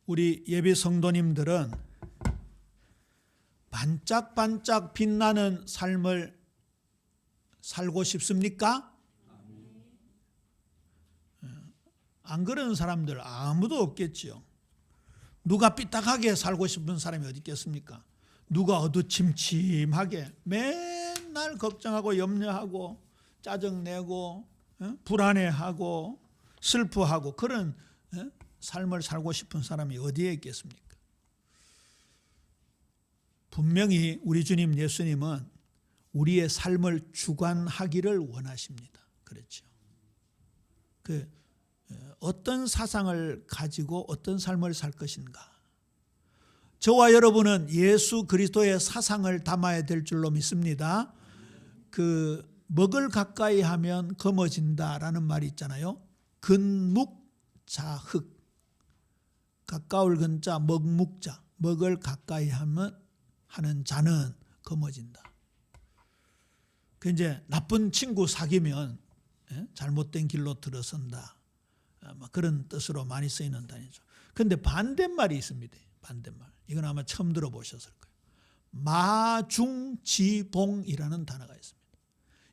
우리 예비 성도님들은 반짝반짝 빛나는 삶을 살고 싶습니까? 안 그러는 사람들 아무도 없겠지요. 누가 삐딱하게 살고 싶은 사람이 어디 있겠습니까? 누가 어두침침하게 맨날 걱정하고 염려하고 짜증내고 불안해하고 슬퍼하고 그런 삶을 살고 싶은 사람이 어디에 있겠습니까? 분명히 우리 주님 예수님은 우리의 삶을 주관하기를 원하십니다. 그렇죠. 어떤 사상을 가지고 어떤 삶을 살 것인가. 저와 여러분은 예수 그리스도의 사상을 담아야 될 줄로 믿습니다. 먹을 가까이 하면 검어진다라는 말이 있잖아요. 근묵자흑. 가까울 근자 먹묵자. 먹을 가까이 하는 자는 검어진다. 이제 나쁜 친구 사귀면 잘못된 길로 들어선다. 그런 뜻으로 많이 쓰이는 단어죠. 그런데 반대말이 있습니다. 반대말. 이건 아마 처음 들어보셨을 거예요. 마중지봉이라는 단어가 있습니다.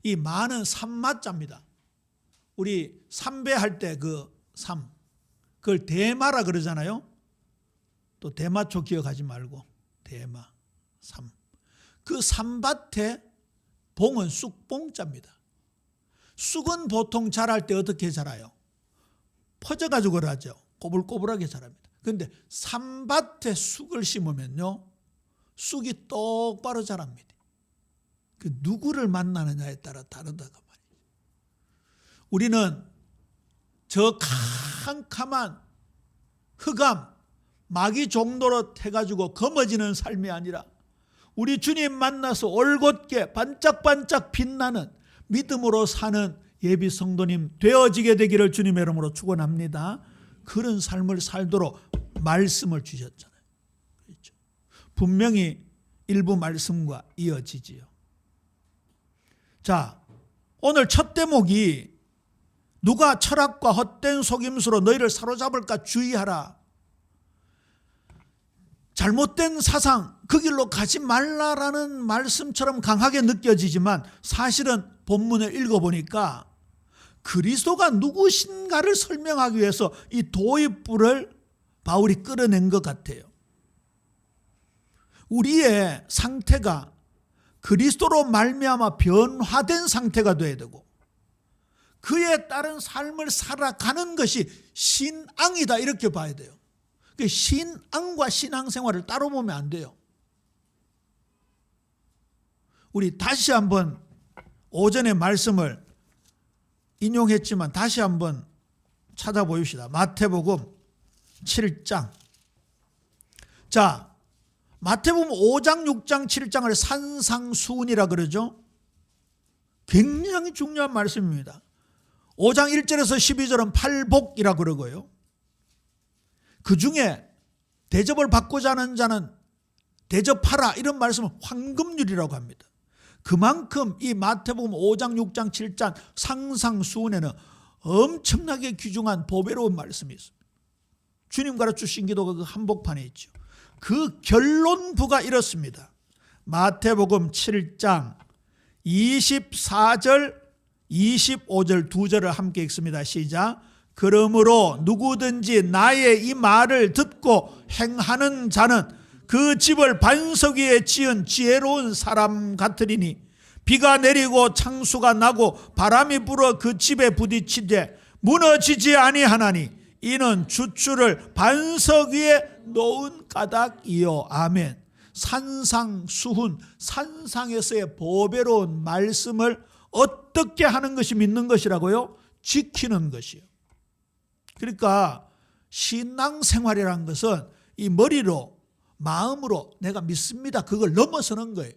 이 마는 삼마자입니다. 우리 삼배할 때 삼, 그걸 대마라 그러잖아요. 또 대마초 기억하지 말고 대마, 삼. 그 삼밭에 봉은 쑥봉자입니다. 쑥은 보통 자랄 때 어떻게 자라요? 퍼져가지고 그러죠. 꼬불꼬불하게 자랍니다. 그런데 삼밭에 쑥을 심으면요, 쑥이 똑바로 자랍니다. 누구를 만나느냐에 따라 다르다고 말이죠. 우리는 저 캄캄한 흑암, 마귀 종로로 해가지고 검어지는 삶이 아니라 우리 주님 만나서 올곧게 반짝반짝 빛나는 믿음으로 사는 예비 성도님 되어지게 되기를 주님의 이름으로 축원합니다. 그런 삶을 살도록 말씀을 주셨잖아요. 그렇죠? 분명히 일부 말씀과 이어지지요. 자, 오늘 첫 대목이 누가 철학과 헛된 속임수로 너희를 사로잡을까 주의하라. 잘못된 사상, 그 길로 가지 말라라는 말씀처럼 강하게 느껴지지만 사실은 본문을 읽어보니까 그리스도가 누구신가를 설명하기 위해서 이 도입부를 바울이 끌어낸 것 같아요. 우리의 상태가 그리스도로 말미암아 변화된 상태가 돼야 되고 그에 따른 삶을 살아가는 것이 신앙이다 이렇게 봐야 돼요. 신앙과 신앙생활을 따로 보면 안 돼요. 우리 다시 한번 오전의 말씀을 인용했지만 다시 한번 찾아보십시다. 마태복음 7장. 자, 마태복음 5장, 6장, 7장을 산상수훈이라 그러죠. 굉장히 중요한 말씀입니다. 5장 1절에서 12절은 팔복이라 그러고요. 그 중에 대접을 받고자 하는 자는 대접하라 이런 말씀을 황금률이라고 합니다. 그만큼 이 마태복음 5장, 6장, 7장 상상수훈에는 엄청나게 귀중한 보배로운 말씀이 있습니다. 주님 가르치신 기도가 그 한복판에 있죠. 그 결론부가 이렇습니다. 마태복음 7장 24절, 25절 두 절을 함께 읽습니다. 시작. 그러므로 누구든지 나의 이 말을 듣고 행하는 자는 그 집을 반석 위에 지은 지혜로운 사람 같으리니 비가 내리고 창수가 나고 바람이 불어 그 집에 부딪히되 무너지지 아니하나니 이는 주추를 반석 위에 놓은 까닭이요. 아멘. 산상수훈, 산상에서의 보배로운 말씀을 어떻게 하는 것이 믿는 것이라고요? 지키는 것이요. 그러니까 신앙생활이라는 것은 이 머리로 마음으로 내가 믿습니다. 그걸 넘어서는 거예요.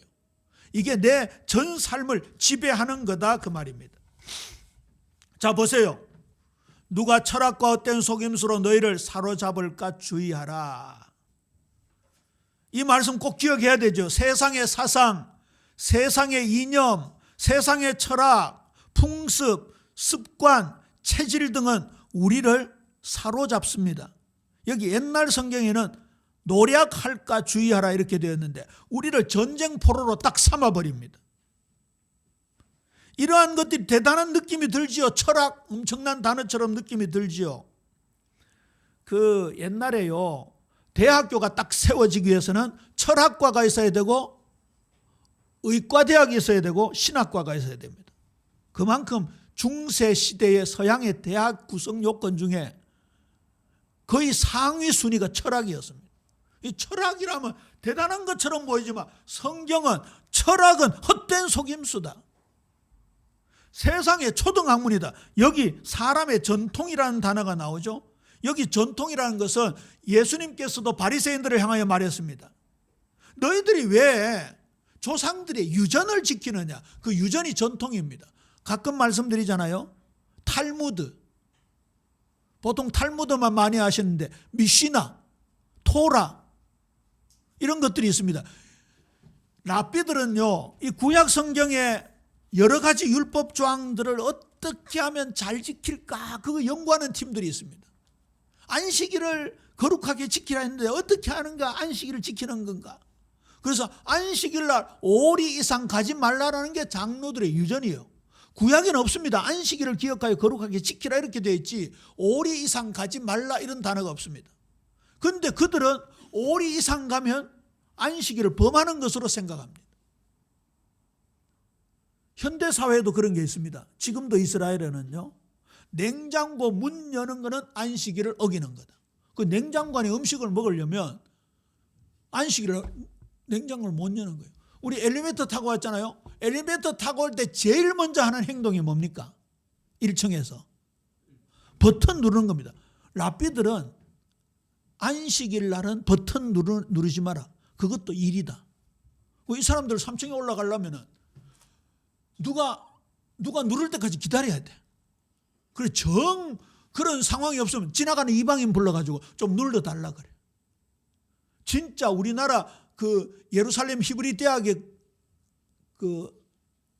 이게 내 전 삶을 지배하는 거다 그 말입니다. 자 보세요. 누가 철학과 헛된 속임수로 너희를 사로잡을까 주의하라. 이 말씀 꼭 기억해야 되죠. 세상의 사상, 세상의 이념, 세상의 철학, 풍습, 습관, 체질 등은 우리를 사로잡습니다. 여기 옛날 성경에는 노략할까 주의하라 이렇게 되었는데 우리를 전쟁포로로 딱 삼아버립니다. 이러한 것들이 대단한 느낌이 들지요. 철학, 엄청난 단어처럼 느낌이 들지요. 그 옛날에요, 대학교가 딱 세워지기 위해서는 철학과가 있어야 되고 의과대학이 있어야 되고 신학과가 있어야 됩니다. 그만큼 중세 시대의 서양의 대학 구성 요건 중에 거의 상위 순위가 철학이었습니다. 이 철학이라면 대단한 것처럼 보이지만 성경은 철학은 헛된 속임수다. 세상의 초등학문이다. 여기 사람의 전통이라는 단어가 나오죠. 여기 전통이라는 것은 예수님께서도 바리새인들을 향하여 말했습니다. 너희들이 왜 조상들의 유전을 지키느냐. 그 유전이 전통입니다. 가끔 말씀드리잖아요. 탈무드. 보통 탈무드만 많이 하시는데 미시나, 토라 이런 것들이 있습니다. 랍비들은요, 이 구약 성경의 여러 가지 율법 조항들을 어떻게 하면 잘 지킬까 그거 연구하는 팀들이 있습니다. 안식일을 거룩하게 지키라 했는데 어떻게 하는가, 안식일을 지키는 건가. 그래서 안식일 날 5리 이상 가지 말라라는 게 장로들의 유전이에요. 구약에는 없습니다. 안식일을 기억하여 거룩하게 지키라 이렇게 되어 있지 5리 이상 가지 말라 이런 단어가 없습니다. 그런데 그들은 5리 이상 가면 안식일을 범하는 것으로 생각합니다. 현대사회에도 그런 게 있습니다. 지금도 이스라엘에는요, 냉장고 문 여는 거는 안식일을 어기는 거다. 그 냉장고 안에 음식을 먹으려면 안식일을 냉장고를 못 여는 거예요. 우리 엘리베이터 타고 왔잖아요. 엘리베이터 타고 올 때 제일 먼저 하는 행동이 뭡니까? 1층에서 버튼 누르는 겁니다. 랍비들은 안식일 날은 버튼 누르지 마라. 그것도 일이다. 이 사람들 3층에 올라가려면 누가 누를 때까지 기다려야 돼. 그래 그런 상황이 없으면 지나가는 이방인 불러가지고 좀 눌러달라 그래. 진짜 우리나라 그 예루살렘 히브리 대학에 그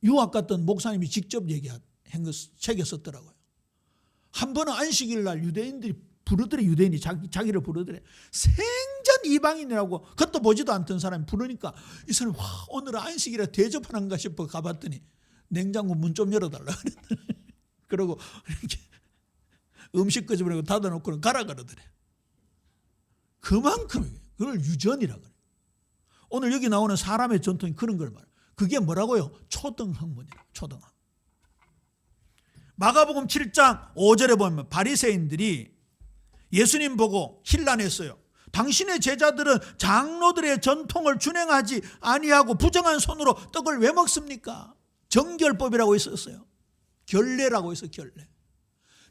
유학 갔던 목사님이 직접 얘기한 거 책에 썼더라고요. 한 번은 안식일 날 유대인들이 부르더래. 유대인이 자기를 부르더래. 생전 이방인이라고 그것도 보지도 않던 사람이 부르니까 이 사람이 오늘은 안식일에 대접하는가 싶어 가봤더니 냉장고 문 좀 열어달라 그랬더니 그러고 이렇게 음식 끄집어내고 닫아놓고는 가라 그러더래. 그만큼 그걸 유전이라 그래. 오늘 여기 나오는 사람의 전통이 그런 걸 말해요. 그게 뭐라고요? 초등학문이라. 초등학. 마가복음 7장 5절에 보면 바리새인들이 예수님 보고 힐난했어요. 당신의 제자들은 장로들의 전통을 준행하지 아니하고 부정한 손으로 떡을 왜 먹습니까? 정결법이라고 있었어요. 결례라고 있어요. 결례.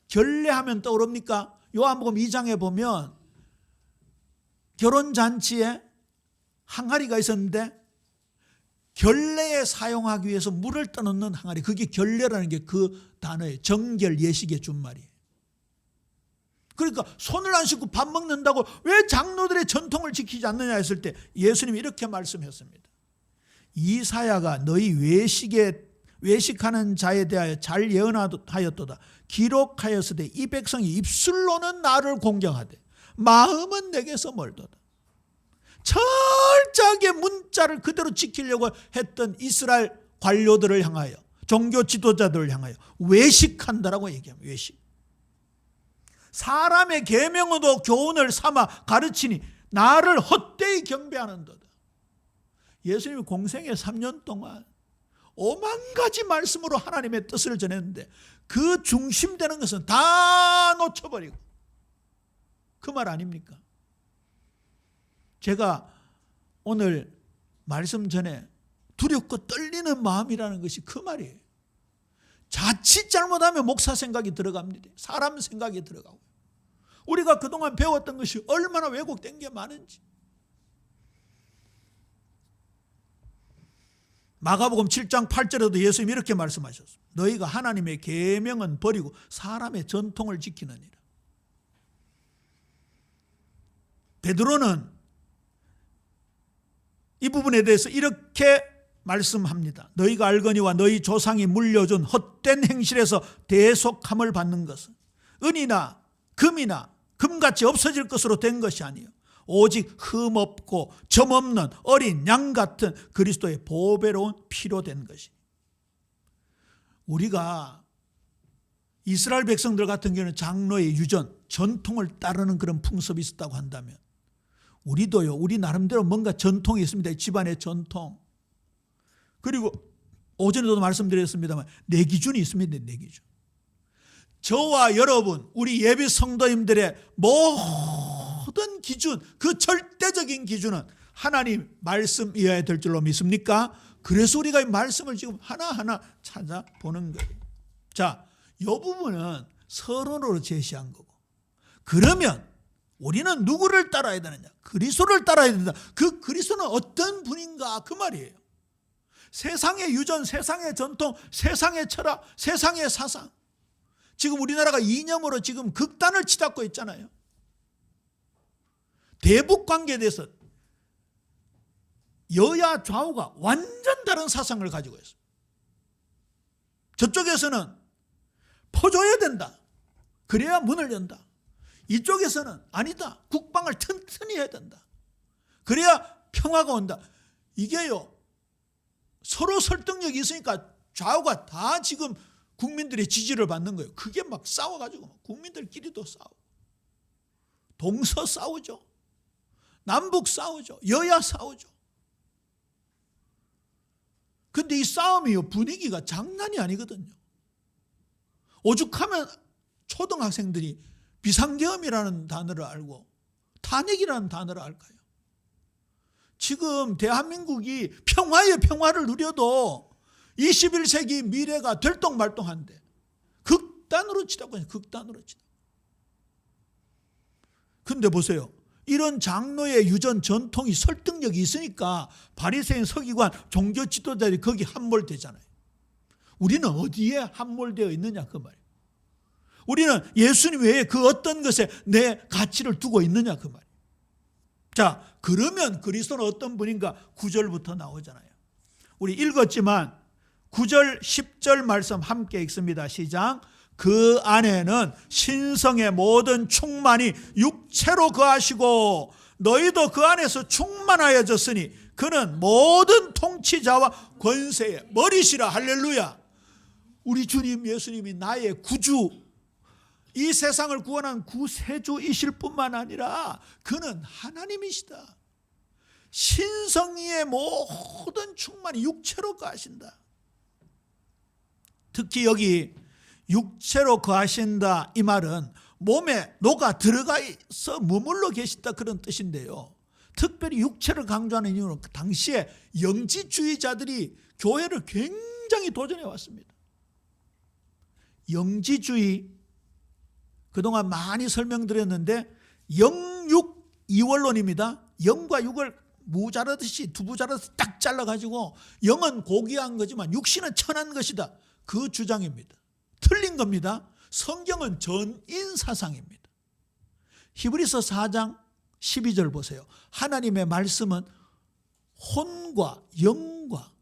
결례하면 떠오릅니까? 요한복음 2장에 보면 결혼잔치에 항아리가 있었는데 결례에 사용하기 위해서 물을 떠넣는 항아리, 그게 결례라는 게 그 단어예요. 정결 예식의 준말이에요. 그러니까 손을 안 씻고 밥 먹는다고 왜 장로들의 전통을 지키지 않느냐 했을 때 예수님이 이렇게 말씀했습니다. 이사야가 너희 외식하는 자에 대하여 잘 예언하였도다. 기록하였으되 이 백성이 입술로는 나를 공경하되 마음은 내게서 멀도다. 철저하게 문자를 그대로 지키려고 했던 이스라엘 관료들을 향하여, 종교 지도자들을 향하여 외식한다라고 얘기합니다. 외식. 사람의 계명으로 교훈을 삼아 가르치니 나를 헛되이 경배하는도다. 예수님이 공생애 3년 동안 5만 가지 말씀으로 하나님의 뜻을 전했는데 그 중심되는 것은 다 놓쳐버리고, 그 말 아닙니까? 제가 오늘 말씀 전에 두렵고 떨리는 마음이라는 것이 그 말이에요. 자칫 잘못하면 목사 생각이 들어갑니다. 사람 생각이 들어가고, 우리가 그동안 배웠던 것이 얼마나 왜곡된 게 많은지. 마가복음 7장 8절에도 예수님이 이렇게 말씀하셨습니다. 너희가 하나님의 계명은 버리고 사람의 전통을 지키느니라. 베드로는 이 부분에 대해서 이렇게 말씀합니다. 너희가 알거니와 너희 조상이 물려준 헛된 행실에서 대속함을 받는 것은 은이나 금이나 금같이 없어질 것으로 된 것이 아니에요. 오직 흠없고 점없는 어린 양 같은 그리스도의 보배로운 피로 된 것이. 우리가 이스라엘 백성들 같은 경우는 장로의 유전, 전통을 따르는 그런 풍습이 있었다고 한다면 우리도요, 우리 나름대로 뭔가 전통이 있습니다. 집안의 전통. 그리고 오전에도 말씀드렸습니다만 내 기준이 있습니다. 내 기준. 저와 여러분, 우리 예비 성도님들의 모든 기준, 그 절대적인 기준은 하나님 말씀이어야 될 줄로 믿습니까? 그래서 우리가 이 말씀을 지금 하나하나 찾아보는 거예요. 자, 이 부분은 서론으로 제시한 거고, 그러면 우리는 누구를 따라야 되느냐? 그리스도를 따라야 된다. 그 그리스도는 어떤 분인가? 그 말이에요. 세상의 유전, 세상의 전통, 세상의 철학, 세상의 사상. 지금 우리나라가 이념으로 지금 극단을 치닫고 있잖아요. 대북 관계에 대해서 여야 좌우가 완전 다른 사상을 가지고 있어요. 저쪽에서는 퍼줘야 된다. 그래야 문을 연다. 이쪽에서는 아니다. 국방을 튼튼히 해야 된다. 그래야 평화가 온다. 이게요, 서로 설득력이 있으니까 좌우가 다 지금 국민들의 지지를 받는 거예요. 그게 막 싸워가지고 국민들끼리도 싸우고, 동서 싸우죠. 남북 싸우죠. 여야 싸우죠. 근데 이 싸움이요, 분위기가 장난이 아니거든요. 오죽하면 초등학생들이 비상계엄이라는 단어를 알고 탄핵이라는 단어를 알까요? 지금 대한민국이 평화의 평화를 누려도 21세기 미래가 들똥말똥한데 극단으로 치닫고 있어요. 극단으로 치닫고. 근데 보세요. 이런 장로의 유전 전통이 설득력이 있으니까 바리새인 서기관 종교 지도자들이 거기 함몰되잖아요. 우리는 어디에 함몰되어 있느냐 그 말이에요. 우리는 예수님 외에 그 어떤 것에 내 가치를 두고 있느냐 그 말이에요. 자, 그러면 그리스도는 어떤 분인가? 9절부터 나오잖아요. 우리 읽었지만 9절 10절 말씀 함께 읽습니다. 시작. 그 안에는 신성의 모든 충만이 육체로 거하시고 너희도 그 안에서 충만하여졌으니 그는 모든 통치자와 권세의 머리시라. 할렐루야. 우리 주님 예수님이 나의 구주, 이 세상을 구원한 구세주이실 뿐만 아니라 그는 하나님이시다. 신성의 모든 충만이 육체로 거하신다. 특히 여기 육체로 거하신다 이 말은 몸에 녹아 들어가서 머물러 계시다 그런 뜻인데요. 특별히 육체를 강조하는 이유는 그 당시에 영지주의자들이 교회를 굉장히 도전해 왔습니다. 영지주의, 그동안 많이 설명드렸는데 영육 이원론입니다. 영과 육을 무자르듯이 두부자르듯이 딱 잘라가지고 영은 고귀한 거지만 육신은 천한 것이다. 그 주장입니다. 틀린 겁니다. 성경은 전인 사상입니다. 히브리서 4장 12절 보세요. 하나님의 말씀은 혼과 영과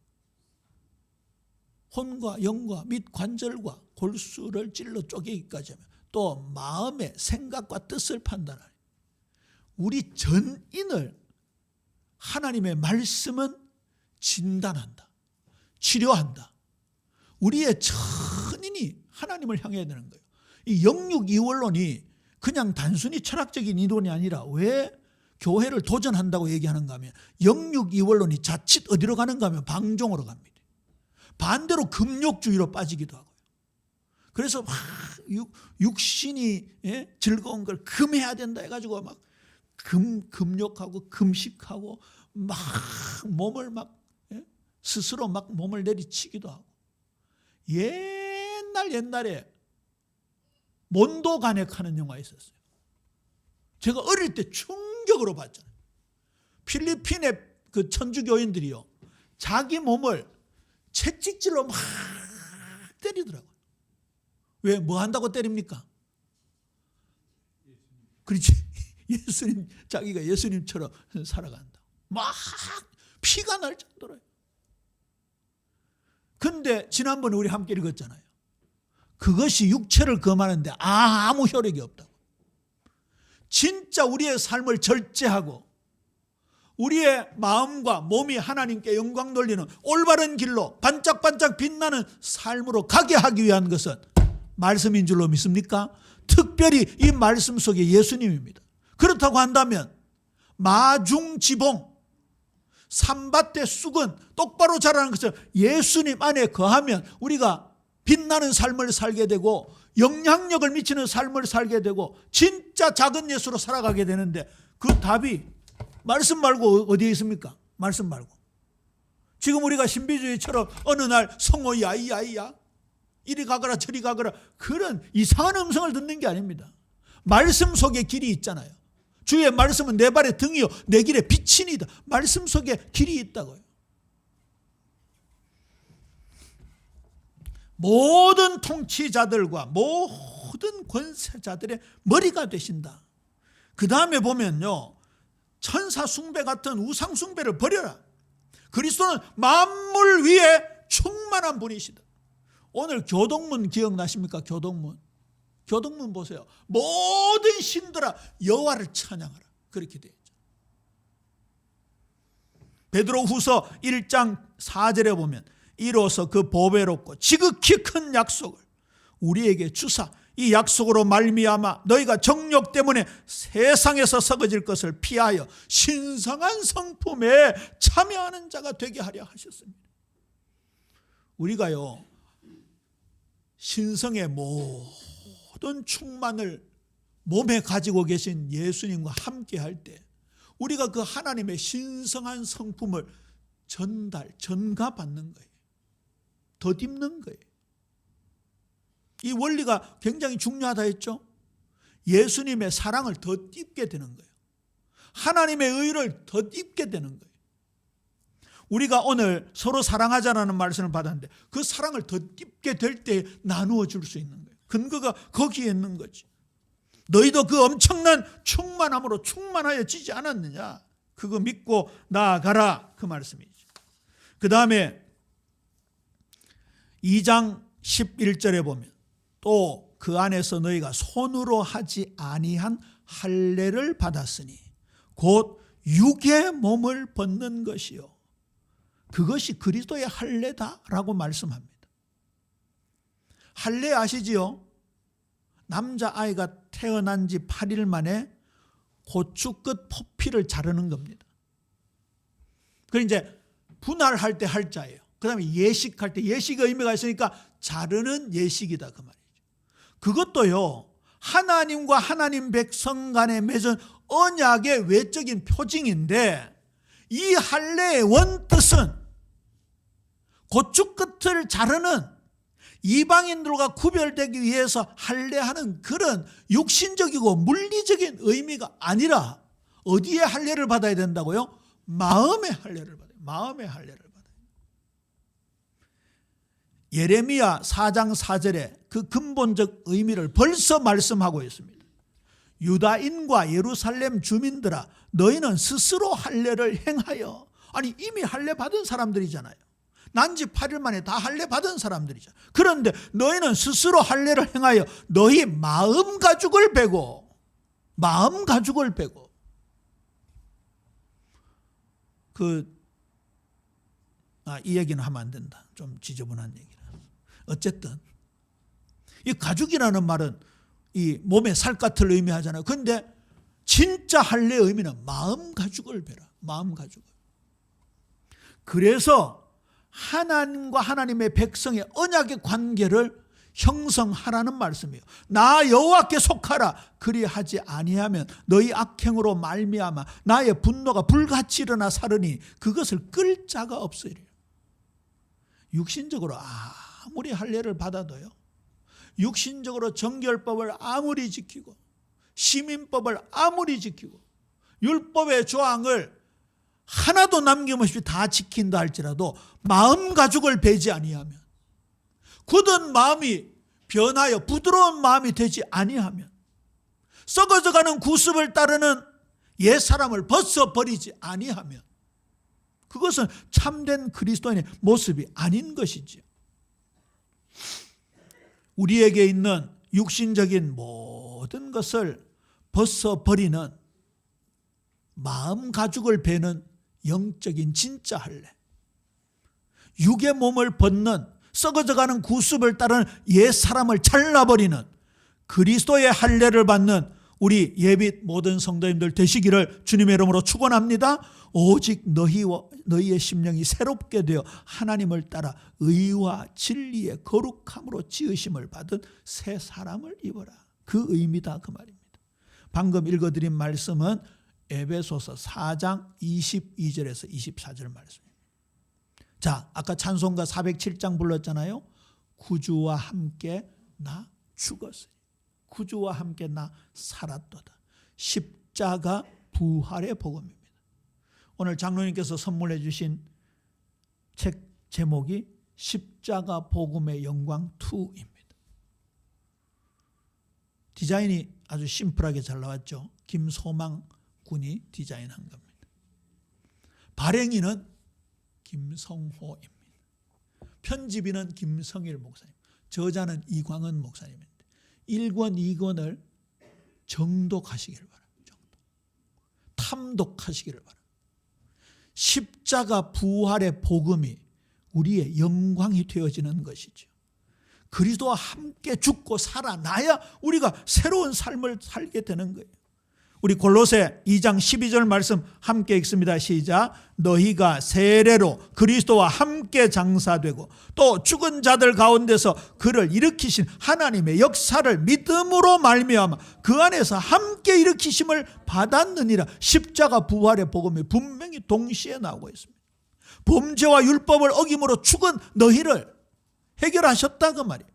및 관절과 골수를 찔러 쪼개기까지 하며 또 마음의 생각과 뜻을 판단하니 우리 전인을 하나님의 말씀은 진단한다. 치료한다. 우리의 전인이 하나님을 향해야 되는 거예요. 이 영육 이원론이 그냥 단순히 철학적인 이론이 아니라 왜 교회를 도전한다고 얘기하는가 하면 영육 이원론이 자칫 어디로 가는가 하면 방종으로 갑니다. 반대로 금욕주의로 빠지기도 하고요. 그래서 막 육신이 즐거운 걸 금해야 된다 해가지고 막 금욕하고 금식하고 막 몸을 막 스스로 막 몸을 내리치기도 하고. 옛날에 몬도가넥하는 영화 있었어요. 제가 어릴 때 충격으로 봤잖아요. 필리핀의 그 천주교인들이요, 자기 몸을 채찍질로 막 때리더라고요. 왜? 뭐 한다고 때립니까? 그렇지. 예수님, 자기가 예수님처럼 살아간다. 막 피가 날 정도로요. 근데 지난번에 우리 함께 읽었잖아요. 그것이 육체를 금하는데 아무 효력이 없다고. 진짜 우리의 삶을 절제하고 우리의 마음과 몸이 하나님께 영광 돌리는 올바른 길로 반짝반짝 빛나는 삶으로 가게 하기 위한 것은 말씀인 줄로 믿습니까? 특별히 이 말씀 속에 예수님입니다. 그렇다고 한다면 마중지봉, 삼밭의 쑥은 똑바로 자라는 것을 예수님 안에 거하면 우리가 빛나는 삶을 살게 되고 영향력을 미치는 삶을 살게 되고 진짜 작은 예수로 살아가게 되는데, 그 답이 말씀 말고 어디에 있습니까? 말씀 말고. 지금 우리가 신비주의처럼 어느 날 성호 야이야이야 이리 가거라 저리 가거라 그런 이상한 음성을 듣는 게 아닙니다. 말씀 속에 길이 있잖아요. 주의 말씀은 내 발의 등이요 내 길의 빛이니이다. 말씀 속에 길이 있다고요. 모든 통치자들과 모든 권세자들의 머리가 되신다. 그 다음에 보면요, 천사 숭배 같은 우상 숭배를 버려라. 그리스도는 만물 위에 충만한 분이시다. 오늘 교동문 기억나십니까? 교동문 보세요. 모든 신들아 여호와를 찬양하라. 그렇게 되어 있죠. 베드로후서 1장 4절에 보면 이로써 그 보배롭고 지극히 큰 약속을 우리에게 주사 이 약속으로 말미암아 너희가 정욕 때문에 세상에서 썩어질 것을 피하여 신성한 성품에 참여하는 자가 되게 하려 하셨습니다. 우리가요 신성의 모든 충만을 몸에 가지고 계신 예수님과 함께 할 때 우리가 그 하나님의 신성한 성품을 전가받는 거예요. 덧입는 거예요. 이 원리가 굉장히 중요하다 했죠. 예수님의 사랑을 덧입게 되는 거예요. 하나님의 의를 덧입게 되는 거예요. 우리가 오늘 서로 사랑하자라는 말씀을 받았는데 그 사랑을 덧입게 될 때 나누어 줄 수 있는 거예요. 근거가 거기에 있는 거지. 너희도 그 엄청난 충만함으로 충만하여 지지 않았느냐. 그거 믿고 나아가라. 그 말씀이죠. 그 다음에 2장 11절에 보면 또 그 안에서 너희가 손으로 하지 아니한 할례를 받았으니 곧 육의 몸을 벗는 것이요 그것이 그리스도의 할례다라고 말씀합니다. 할례 아시지요? 남자아이가 태어난 지 8일 만에 고추끝 포피를 자르는 겁니다. 그 이제 분할할 때 할자예요. 그 다음에 예식할 때 예식의 의미가 있으니까 자르는 예식이다 그 말이죠. 그것도요 하나님과 하나님 백성 간에 맺은 언약의 외적인 표징인데 이 할례의 원뜻은 고추끝을 자르는 이방인들과 구별되기 위해서 할례하는 그런 육신적이고 물리적인 의미가 아니라 어디에 할례를 받아야 된다고요? 마음의 할례를 받아요. 마음의 할례를 받아요. 예레미야 4장 4절에 그 근본적 의미를 벌써 말씀하고 있습니다. 유다인과 예루살렘 주민들아 너희는 스스로 할례를 행하여, 아니 이미 할례 받은 사람들이잖아요. 난지 8일 만에 다 할례 받은 사람들이죠. 그런데 너희는 스스로 할례를 행하여 너희 마음 가죽을 베고 이 얘기는 하면 안 된다. 좀 지저분한 얘기라. 어쨌든 이 가죽이라는 말은 이 몸의 살갗을 의미하잖아요. 그런데 진짜 할례의 의미는 마음 가죽을 베라. 마음 가죽을. 그래서 하나님과 하나님의 백성의 언약의 관계를 형성하라는 말씀이에요. 나 여호와께 속하라. 그리하지 아니하면 너희 악행으로 말미암아 나의 분노가 불같이 일어나 사르니 그것을 끌 자가 없으리라. 육신적으로 아무리 할례를 받아도요, 육신적으로 정결법을 아무리 지키고 시민법을 아무리 지키고 율법의 조항을 하나도 남김없이 다 지킨다 할지라도 마음 가죽을 베지 아니하면, 굳은 마음이 변하여 부드러운 마음이 되지 아니하면, 썩어져가는 구습을 따르는 옛사람을 벗어버리지 아니하면 그것은 참된 그리스도인의 모습이 아닌 것이지요. 우리에게 있는 육신적인 모든 것을 벗어버리는 마음 가죽을 베는 영적인 진짜 할례, 육의 몸을 벗는 썩어져가는 구습을 따르는 옛 사람을 잘라버리는 그리스도의 할례를 받는 우리 예빛 모든 성도님들 되시기를 주님의 이름으로 축원합니다. 오직 너희의 심령이 새롭게 되어 하나님을 따라 의와 진리의 거룩함으로 지으심을 받은 새 사람을 입어라. 그 의미다 그 말입니다. 방금 읽어드린 말씀은 에베소서 4장 22절에서 24절 말씀입니다. 자, 아까 찬송가 407장 불렀잖아요. 구주와 함께 나 죽었으니 구주와 함께 나 살았도다. 십자가 부활의 복음입니다. 오늘 장로님께서 선물해 주신 책 제목이 십자가 복음의 영광 2입니다. 디자인이 아주 심플하게 잘 나왔죠. 김소망 군이 디자인한 겁니다. 발행인은 김성호입니다. 편집인은 김성일 목사님, 저자는 이광은 목사님입니다. 1권, 2권을 정독하시기를 바랍니다. 탐독하시기를 바랍니다. 십자가 부활의 복음이 우리의 영광이 되어지는 것이죠. 그리스도와 함께 죽고 살아나야 우리가 새로운 삶을 살게 되는 거예요. 우리 골로새 2장 12절 말씀 함께 읽습니다. 시작. 너희가 세례로 그리스도와 함께 장사되고 또 죽은 자들 가운데서 그를 일으키신 하나님의 역사를 믿음으로 말미암아 그 안에서 함께 일으키심을 받았느니라. 십자가 부활의 복음이 분명히 동시에 나오고 있습니다. 범죄와 율법을 어김으로 죽은 너희를 해결하셨다 그 말이에요.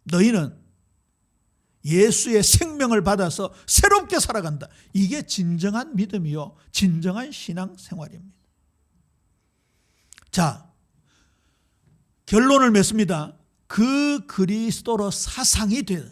너희는 예수의 생명을 받아서 새롭게 살아간다. 이게 진정한 믿음이요, 진정한 신앙생활입니다. 자, 결론을 맺습니다. 그 그리스도로 사상이 돼요.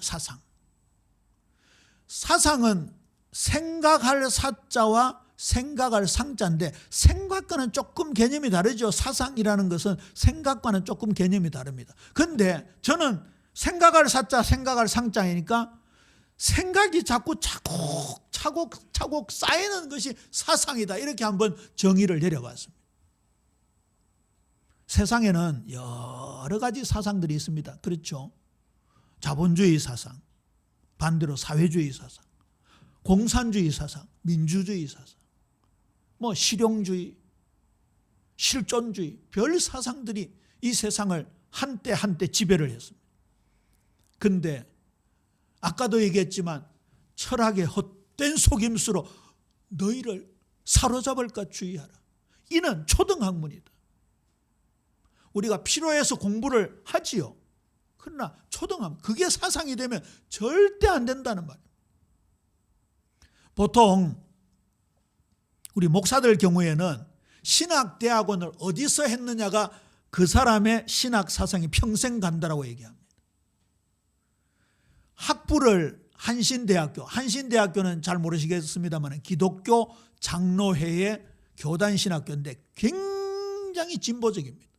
사상은 생각할 사자와 생각할 상자인데 생각과는 조금 개념이 다르죠. 사상이라는 것은 생각과는 조금 개념이 다릅니다. 그런데 저는 생각할 사자, 생각할 상자이니까 생각이 자꾸 차곡차곡 쌓이는 것이 사상이다. 이렇게 한번 정의를 내려봤습니다. 세상에는 여러 가지 사상들이 있습니다. 그렇죠? 자본주의 사상, 반대로 사회주의 사상, 공산주의 사상, 민주주의 사상, 실용주의, 실존주의, 별 사상들이 이 세상을 한때 지배를 했습니다. 근데 아까도 얘기했지만 철학의 헛된 속임수로 너희를 사로잡을까 주의하라. 이는 초등학문이다. 우리가 필요해서 공부를 하지요. 그러나 초등학문, 그게 사상이 되면 절대 안 된다는 말이에요. 보통 우리 목사들 경우에는 신학대학원을 어디서 했느냐가 그 사람의 신학 사상이 평생 간다라고 얘기합니다. 학부를 한신대학교는 잘 모르시겠습니다만 기독교 장로회의 교단 신학교인데 굉장히 진보적입니다.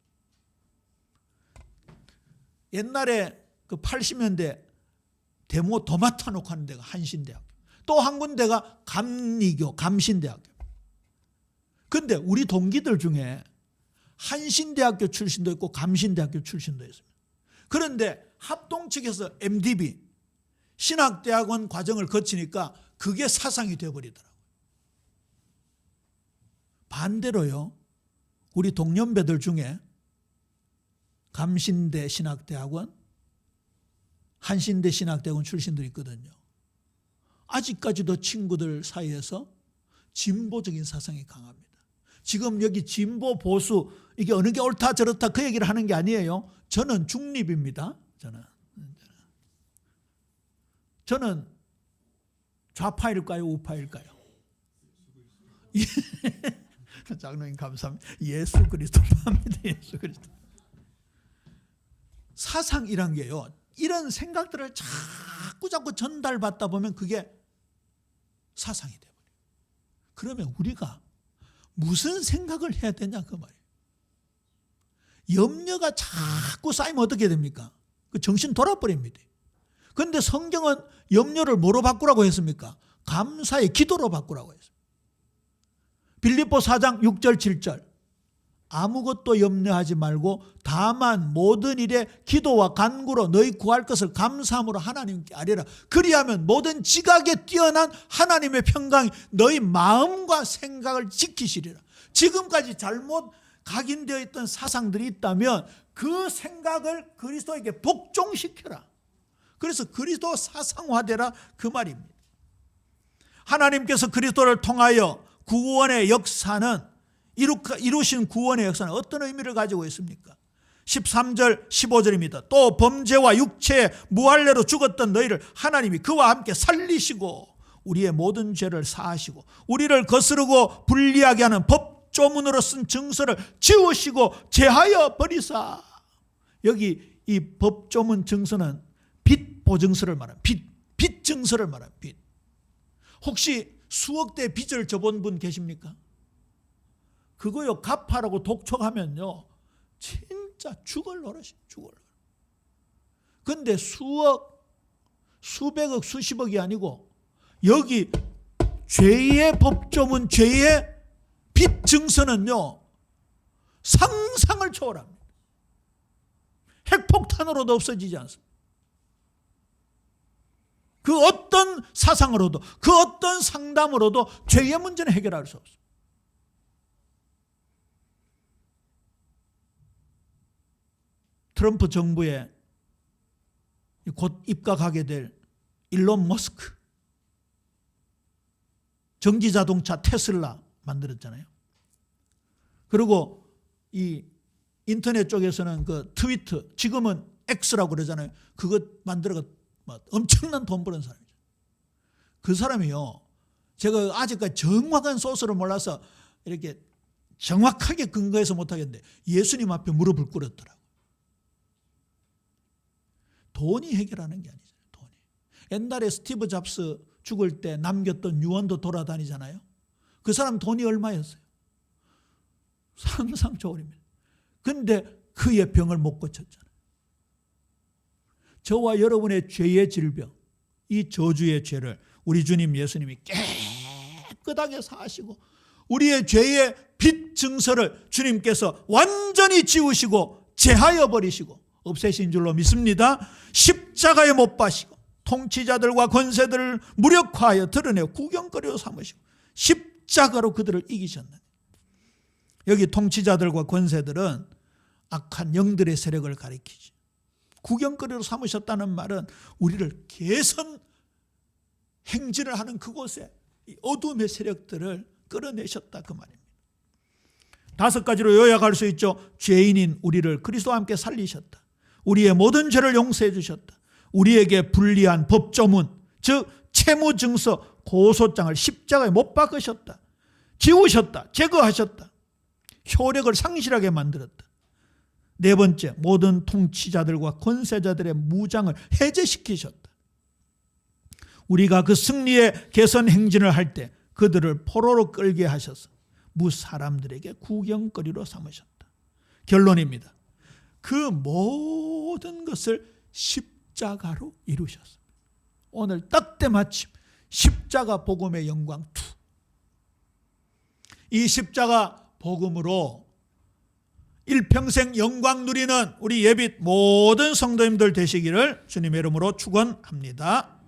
옛날에 그 80년대 데모 도맡아 놓고 하는 데가 한신대학교, 또 한 군데가 감신대학교. 그런데 우리 동기들 중에 한신대학교 출신도 있고 감신대학교 출신도 있습니다. 그런데 합동 측에서 MDB 신학대학원 과정을 거치니까 그게 사상이 되어버리더라고요. 반대로요, 우리 동년배들 중에 감신대 신학대학원, 한신대 신학대학원 출신들이 있거든요. 아직까지도 친구들 사이에서 진보적인 사상이 강합니다. 지금 여기 진보 보수 이게 어느 게 옳다 저렇다 그 얘기를 하는 게 아니에요. 저는 중립입니다. 저는 좌파일까요, 우파일까요? 장로님 감사합니다. 예수 그리스도파입니다. 예수 그리스도. 사상이란 게요, 이런 생각들을 자꾸 전달받다 보면 그게 사상이 돼버려요. 그러면 우리가 무슨 생각을 해야 되냐 그 말이에요. 염려가 자꾸 쌓이면 어떻게 됩니까? 그 정신 돌아버립니다. 그런데 성경은 염려를 뭐로 바꾸라고 했습니까? 감사의 기도로 바꾸라고 했습니다. 빌립보 4장 6절 7절 아무것도 염려하지 말고 다만 모든 일에 기도와 간구로 너희 구할 것을 감사함으로 하나님께 아뢰라. 그리하면 모든 지각에 뛰어난 하나님의 평강이 너희 마음과 생각을 지키시리라. 지금까지 잘못 각인되어 있던 사상들이 있다면 그 생각을 그리스도에게 복종시켜라. 그래서 그리스도 사상화되라 그 말입니다. 하나님께서 그리스도를 통하여 구원의 역사는 이루신 구원의 역사는 어떤 의미를 가지고 있습니까? 13절 15절입니다. 또 범죄와 육체의 무할례로 죽었던 너희를 하나님이 그와 함께 살리시고 우리의 모든 죄를 사하시고 우리를 거스르고 불리하게 하는 법조문으로 쓴 증서를 지우시고 제하여 버리사. 여기 이 법조문 증서는 빚 보증서를 말합니다. 빚 증서를 말합니다. 빚. 혹시 수억 대 빚을 져본 분 계십니까? 그거요 갚아라고 독촉하면요 진짜 죽을 노릇이 죽을. 근데 수억, 수백억, 수십억이 아니고 여기 죄의 법조문, 죄의 빚 증서는요 상상을 초월합니다. 핵폭탄으로도 없어지지 않습니다. 그 어떤 사상으로도 그 어떤 상담으로도 죄의 문제는 해결할 수 없습니다. 트럼프 정부에 곧 입각하게 될 일론 머스크, 전기자동차 테슬라 만들었잖아요. 그리고 이 인터넷 쪽에서는 그 트위터, 지금은 X라고 그러잖아요. 그거 만들어가 엄청난 돈 버는 사람이죠. 그 사람이요, 제가 아직까지 정확한 소스를 몰라서 이렇게 정확하게 근거해서 못하겠는데 예수님 앞에 무릎을 꿇었더라고요. 돈이 해결하는 게 아니잖아요. 돈이. 옛날에 스티브 잡스 죽을 때 남겼던 유언도 돌아다니잖아요. 그 사람 돈이 얼마였어요? 상상 초월입니다. 근데 그의 병을 못 고쳤잖아요. 저와 여러분의 죄의 질병, 이 저주의 죄를 우리 주님 예수님이 깨끗하게 사하시고 우리의 죄의 빚 증서를 주님께서 완전히 지우시고 제하여 버리시고 없애신 줄로 믿습니다. 십자가에 못 박히시고 통치자들과 권세들을 무력화하여 드러내어 구경거리로 삼으시고 십자가로 그들을 이기셨네. 여기 통치자들과 권세들은 악한 영들의 세력을 가리키지. 구경거리로 삼으셨다는 말은 우리를 개선 행진을 하는 그곳에 이 어둠의 세력들을 끌어내셨다 그 말입니다. 5가지로 요약할 수 있죠. 죄인인 우리를 그리스도와 함께 살리셨다. 우리의 모든 죄를 용서해 주셨다. 우리에게 불리한 법조문, 즉 채무증서, 고소장을 십자가에 못 박으셨다. 지우셨다. 제거하셨다. 효력을 상실하게 만들었다. 4번째, 모든 통치자들과 권세자들의 무장을 해제시키셨다. 우리가 그 승리의 개선 행진을 할 때 그들을 포로로 끌게 하셔서 무사람들에게 구경거리로 삼으셨다. 결론입니다. 그 모든 것을 십자가로 이루셨습니다. 오늘 딱 때마침 십자가 복음의 영광 2. 이 십자가 복음으로 일평생 영광 누리는 우리 예빛 모든 성도님들 되시기를 주님의 이름으로 축원합니다.